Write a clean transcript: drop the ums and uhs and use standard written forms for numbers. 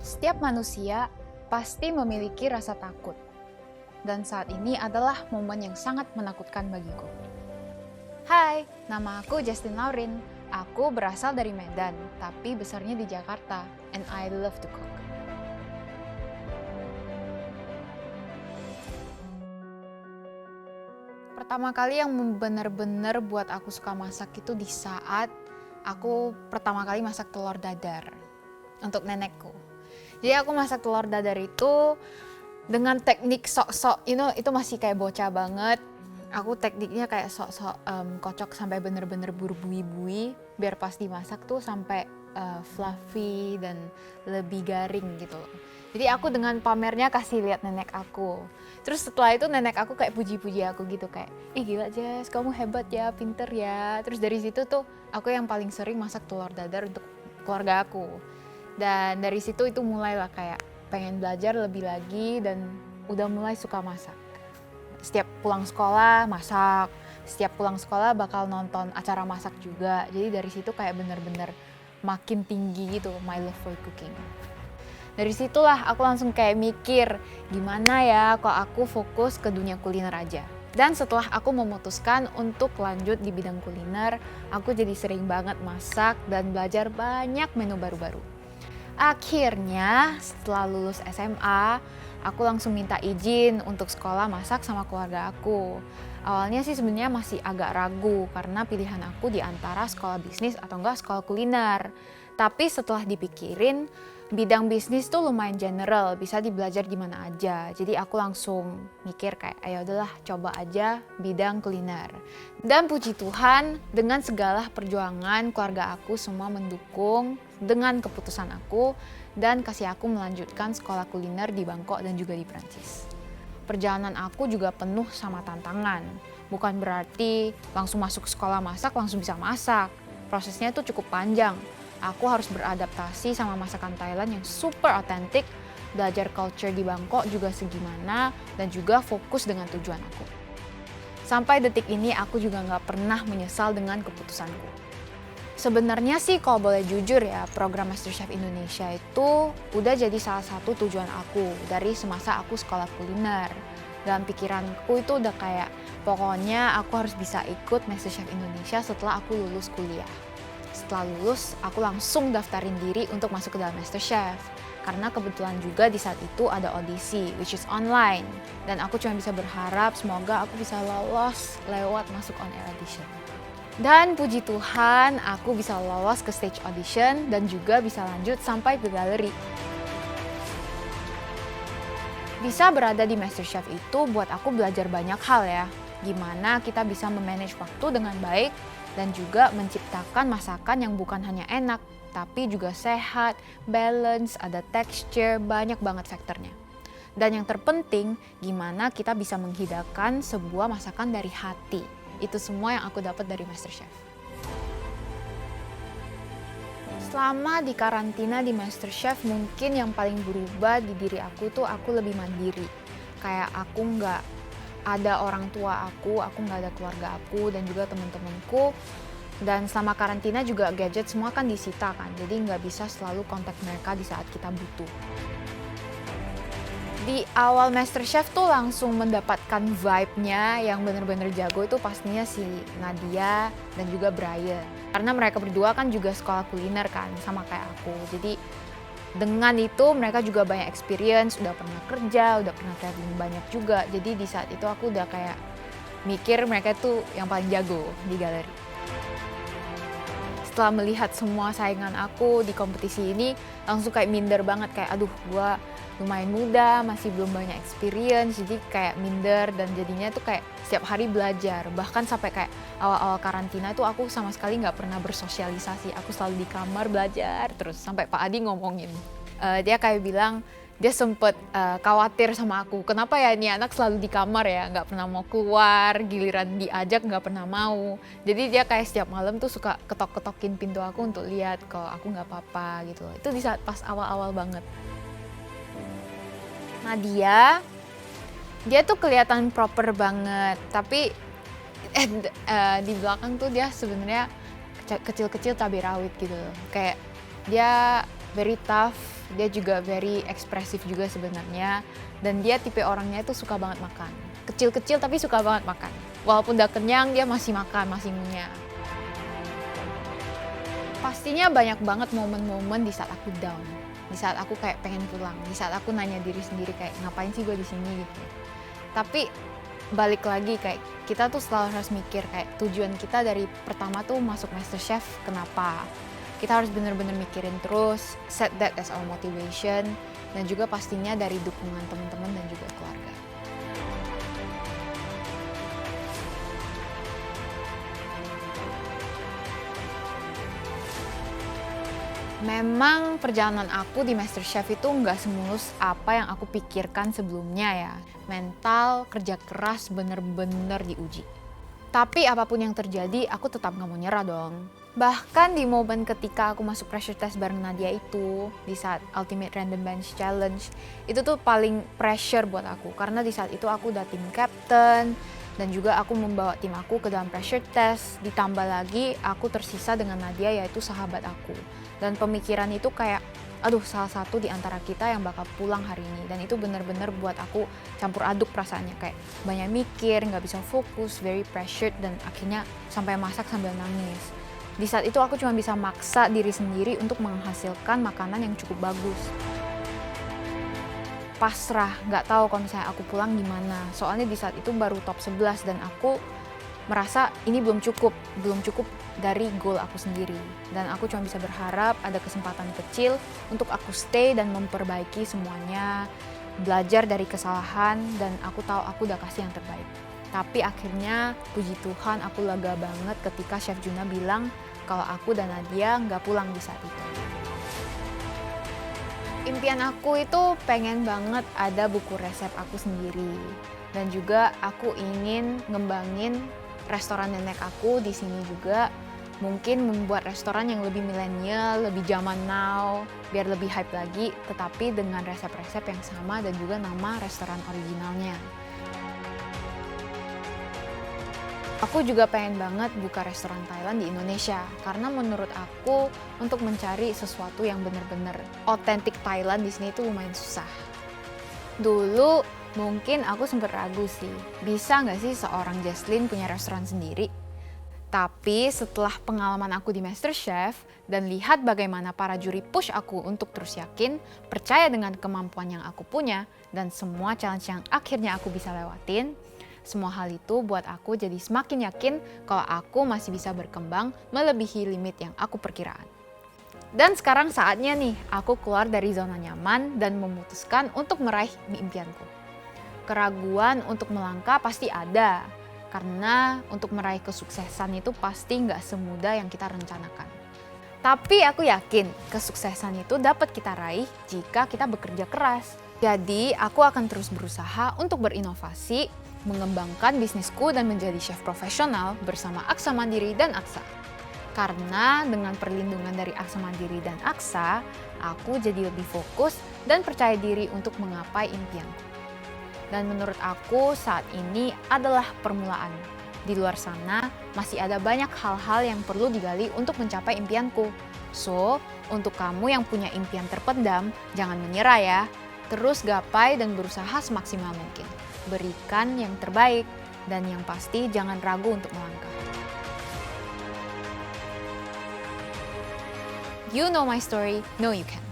Setiap manusia pasti memiliki rasa takut, dan saat ini adalah momen yang sangat menakutkan bagiku. Hai, nama aku Justin Laurin. Aku berasal dari Medan, tapi besarnya di Jakarta, and I love to cook. Pertama kali yang benar-benar buat aku suka masak itu di saat aku pertama kali masak telur dadar untuk nenekku. Jadi aku masak telur dadar itu dengan teknik sok-sok, itu masih kayak bocah banget. Aku tekniknya kayak sok-sok kocok sampai bener-bener berbui-bui, biar pas dimasak tuh sampai fluffy dan lebih garing gitu loh. Jadi aku dengan pamernya kasih lihat nenek aku. Terus setelah itu nenek aku kayak puji-puji aku gitu, kayak, ih gila Jess, kamu hebat ya, pinter ya. Terus dari situ tuh aku yang paling sering masak telur dadar untuk keluarga aku. Dan dari situ itu mulailah kayak pengen belajar lebih lagi dan udah mulai suka masak. Setiap pulang sekolah masak, setiap pulang sekolah bakal nonton acara masak juga. Jadi dari situ kayak bener-bener makin tinggi gitu my love for cooking. Dari situlah aku langsung kayak mikir, gimana ya kalau aku fokus ke dunia kuliner aja. Dan setelah aku memutuskan untuk lanjut di bidang kuliner, aku jadi sering banget masak dan belajar banyak menu baru-baru. Akhirnya setelah lulus SMA, aku langsung minta izin untuk sekolah masak sama keluarga aku. Awalnya sih sebenarnya masih agak ragu karena pilihan aku di antara sekolah bisnis atau enggak sekolah kuliner. Tapi setelah dipikirin, bidang bisnis tuh lumayan general, bisa dibelajar di mana aja. Jadi aku langsung mikir kayak, ayo udahlah coba aja bidang kuliner. Dan puji Tuhan, dengan segala perjuangan keluarga aku semua mendukung dengan keputusan aku dan kasih aku melanjutkan sekolah kuliner di Bangkok dan juga di Prancis. Perjalanan aku juga penuh sama tantangan. Bukan berarti langsung masuk sekolah masak langsung bisa masak. Prosesnya itu cukup panjang. Aku harus beradaptasi sama masakan Thailand yang super otentik, belajar culture di Bangkok juga segimana, dan juga fokus dengan tujuan aku. Sampai detik ini aku juga nggak pernah menyesal dengan keputusanku. Sebenarnya sih kalau boleh jujur ya, program MasterChef Indonesia itu udah jadi salah satu tujuan aku dari semasa aku sekolah kuliner. Dalam pikiranku itu udah kayak, pokoknya aku harus bisa ikut MasterChef Indonesia setelah aku lulus kuliah. Setelah lulus, aku langsung daftarin diri untuk masuk ke dalam MasterChef. Karena kebetulan juga di saat itu ada audisi, which is online. Dan aku cuma bisa berharap semoga aku bisa lolos lewat masuk on air audition. Dan puji Tuhan, aku bisa lolos ke stage audition dan juga bisa lanjut sampai ke galeri. Bisa berada di MasterChef itu buat aku belajar banyak hal ya. Gimana kita bisa memanage waktu dengan baik dan juga menciptakan masakan yang bukan hanya enak, tapi juga sehat, balance, ada texture, banyak banget faktornya. Dan yang terpenting, gimana kita bisa menghidangkan sebuah masakan dari hati. Itu semua yang aku dapat dari MasterChef. Selama di karantina di MasterChef, mungkin yang paling berubah di diri aku tuh aku lebih mandiri. Kayak aku nggak ada orang tua aku nggak ada keluarga aku dan juga teman-temanku. Dan selama karantina juga gadget semua kan disita kan, jadi nggak bisa selalu kontak mereka di saat kita butuh. Di awal MasterChef tuh langsung mendapatkan vibe-nya yang bener-bener jago itu pastinya si Nadia dan juga Brian. Karena mereka berdua kan juga sekolah kuliner kan, sama kayak aku. Jadi dengan itu mereka juga banyak experience, udah pernah kerja, udah pernah traveling banyak juga. Jadi di saat itu aku udah kayak mikir mereka tuh yang paling jago di galeri. Setelah melihat semua saingan aku di kompetisi ini, langsung kayak minder banget, kayak aduh gua lumayan muda, masih belum banyak experience, jadi kayak minder dan jadinya tuh kayak setiap hari belajar. Bahkan sampai kayak awal-awal karantina tuh aku sama sekali nggak pernah bersosialisasi, aku selalu di kamar belajar terus, sampai Pak Adi ngomongin. Dia kayak bilang, dia sempet khawatir sama aku, kenapa ya ini anak selalu di kamar ya, nggak pernah mau keluar, giliran diajak nggak pernah mau. Jadi dia kayak setiap malam tuh suka ketok-ketokin pintu aku untuk lihat kalau aku nggak apa-apa gitu. Itu di saat pas awal-awal banget. Nadia, dia tuh kelihatan proper banget, tapi di belakang tuh dia sebenarnya kecil-kecil cabai rawit gitu loh. Kayak dia very tough, Dia juga very ekspresif juga sebenarnya. Dan dia tipe orangnya itu suka banget makan. Kecil-kecil tapi suka banget makan. Walaupun udah kenyang, dia masih makan, masih ngunyah. Pastinya banyak banget momen-momen di saat aku down. Di saat aku kayak pengen pulang. Di saat aku nanya diri sendiri kayak, ngapain sih gue di sini gitu. Tapi balik lagi kayak kita tuh selalu harus mikir kayak tujuan kita dari pertama tuh masuk MasterChef kenapa. Kita harus bener-bener mikirin terus, set that as our motivation, dan juga pastinya dari dukungan teman-teman dan juga keluarga. Memang perjalanan aku di MasterChef itu nggak semulus apa yang aku pikirkan sebelumnya ya. Mental, kerja keras bener-bener diuji. Tapi apapun yang terjadi, aku tetap nggak mau nyerah dong. Bahkan di momen ketika aku masuk pressure test bareng Nadia itu, di saat Ultimate Random Bench Challenge, itu tuh paling pressure buat aku. Karena di saat itu aku udah tim captain, dan juga aku membawa tim aku ke dalam pressure test. Ditambah lagi aku tersisa dengan Nadia yaitu sahabat aku. Dan pemikiran itu kayak, aduh salah satu di antara kita yang bakal pulang hari ini. Dan itu bener-bener buat aku campur aduk perasaannya. Kayak banyak mikir, gak bisa fokus, very pressured, dan akhirnya sampai masak sambil nangis. Di saat itu aku cuma bisa maksa diri sendiri untuk menghasilkan makanan yang cukup bagus. Pasrah, gak tahu kalau misalnya aku pulang gimana. Soalnya di saat itu baru top 11 dan aku merasa ini belum cukup dari goal aku sendiri. Dan aku cuma bisa berharap ada kesempatan kecil untuk aku stay dan memperbaiki semuanya, belajar dari kesalahan, dan aku tahu aku udah kasih yang terbaik. Tapi akhirnya, puji Tuhan, aku lega banget ketika Chef Juna bilang kalau aku dan Nadia nggak pulang di saat itu. Impian aku itu pengen banget ada buku resep aku sendiri. Dan juga aku ingin ngembangin restoran nenek aku di sini juga. Mungkin membuat restoran yang lebih milenial, lebih zaman now, biar lebih hype lagi, tetapi dengan resep-resep yang sama dan juga nama restoran originalnya. Aku juga pengen banget buka restoran Thailand di Indonesia, karena menurut aku untuk mencari sesuatu yang bener-bener otentik Thailand di sini itu lumayan susah. Dulu mungkin aku sempat ragu sih, bisa nggak sih seorang Jesslyn punya restoran sendiri? Tapi setelah pengalaman aku di MasterChef dan lihat bagaimana para juri push aku untuk terus yakin, percaya dengan kemampuan yang aku punya, dan semua challenge yang akhirnya aku bisa lewatin, semua hal itu buat aku jadi semakin yakin kalau aku masih bisa berkembang melebihi limit yang aku perkirakan. Dan sekarang saatnya nih, aku keluar dari zona nyaman dan memutuskan untuk meraih impianku. Keraguan untuk melangkah pasti ada, karena untuk meraih kesuksesan itu pasti nggak semudah yang kita rencanakan. Tapi aku yakin kesuksesan itu dapat kita raih jika kita bekerja keras. Jadi aku akan terus berusaha untuk berinovasi, mengembangkan bisnisku dan menjadi chef profesional bersama Aksa Mandiri dan Aksa. Karena dengan perlindungan dari Aksa Mandiri dan Aksa, aku jadi lebih fokus dan percaya diri untuk menggapai impianku. Dan menurut aku saat ini adalah permulaan. Di luar sana masih ada banyak hal-hal yang perlu digali untuk mencapai impianku. So, untuk kamu yang punya impian terpendam, jangan menyerah ya. Terus gapai dan berusaha semaksimal mungkin. Berikan yang terbaik, dan yang pasti jangan ragu untuk melangkah. You know my story, know you can.